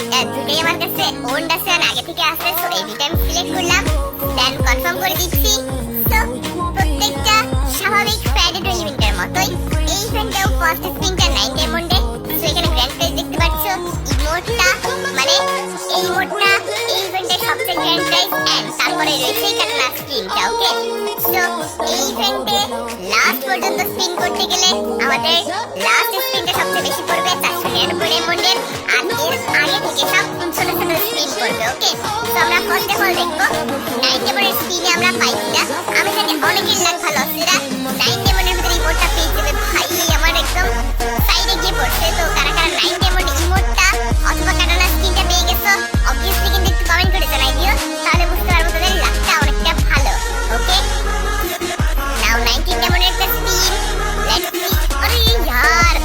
দুটোই আমার কাছে ওন্ড আছে আর আগে থেকে আছে, সো এই দুটো আমি সিলেক্ট করলাম, দেন কনফার্ম করে দিচ্ছি। তো প্রত্যেকটা স্বাভাবিক প্যাডেড ইভেন্টের মতোই এই ইভেন্টেও ফার্স্ট স্পিনটা 9 ডায়মন্ডে। সো এখানে গ্র্যান্ড প্রাইজ দেখতে পাচ্ছ, ইমোটটা মানে এই ইমোটটা এই ইভেন্টের সবচেয়ে গ্র্যান্ড প্রাইজ, এন্ড তারপরে রয়েছে এই কাটানা স্ক্রিনটা। ওকে, সো এই ইভেন্টে লাস্ট পর্যন্ত স্পিন করতে গেলে আমাদের লাস্ট স্পিনটা সবচেয়ে বেশি পড়বে 499 ডায়মন্ডের, আর এর আগে থেকে সব ছোট ছোট স্পিন করবে। ওকে, তো আমরা ফার্স্ট অফ অল দেখবো 9 ডায়মন্ডের স্পিনে আমরা পাই কিনা। আমি জানি অনেকের লাখ ভালো আছে, 9 ডায়মন্ডের ভিতরে ইমোটটা পেয়ে যাবে। ভাই আমার একদম সাইডে গিয়ে পড়ছে। তো কারা কারা 9 ডায়মন্ড ইমোটটা অথবা কাটানা স্কিনটা পেয়ে গেছো অবভিয়াসলি কিন্তু একটু কমেন্ট করে জানাই দিও, তাহলে বুঝতে পারবো তাদের লাকটা অনেকটা ভালো। ওকে, নাও 19 ডায়মন্ডের একটা স্পিন, লেটস সি। আরে यार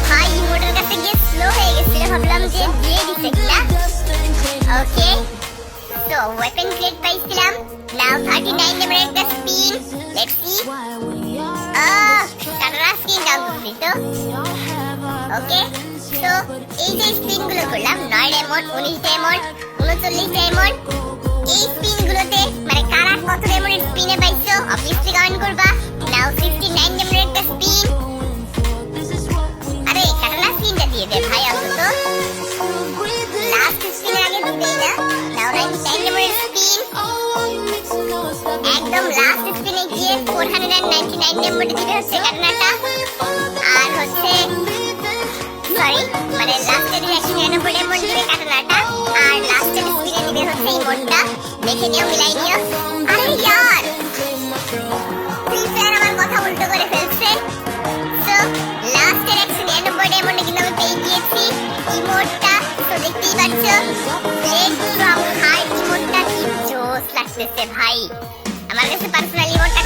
ভাই ইমোটের কাছে গিয়ে স্লো হয়ে গেছিল, ভাবলাম যে দিয়ে দিতে কিনা। ওকে, তো ওয়েপন প্লেট পাইছিলাম। নাও 39 ডায়মন্ডের একটা spin, let's see. কাটানা skin down করছি তো। ওকে, তো এই যে স্পিন গুলো করলাম 9 ডায়মন্ড, 19 ডায়মন্ড, 39 ডায়মন্ড, এই স্পিন গুলোতে মানে কারা কত ডায়মন্ডের স্পিনে পাইছো অবভিয়াসলি কমেন্ট করবা। নাও 69 ডায়মন্ডের একটা স্পিন, আরে কাটানা স্পিনটা দিয়ে দে ভাই অন্তত, লাস্ট স্পিনের আগে দিবেই না। নাও 99 ডায়মন্ডের স্পিন, একদম লাস্ট স্পিনে গিয়ে 499 ডায়মন্ডে দিবে হচ্ছে কাটানাটা, আর হচ্ছে সরি মানে লাস্টের 199 ডায়মন্ড দিবে কাটানাটা, আর লাস্টের স্পিনে দিবে হচ্ছে ইমোটটা। দেখে নিও, মিলাই নিও। আরে यार ফ্রি ফায়ার আমার কথা উল্টো করে ফেলছে। সো লাস্টের 199 ডায়মন্ডে কিন্তু আমি পেয়ে গিয়েছি ইমোটটা। তো দেখতেই পাচ্ছ ব্লেড ফ্রম হার্ট ইমোটটা কি জোস লাগতেছে ভাই। আমার কাছে পার্সোনালি ইমোটটা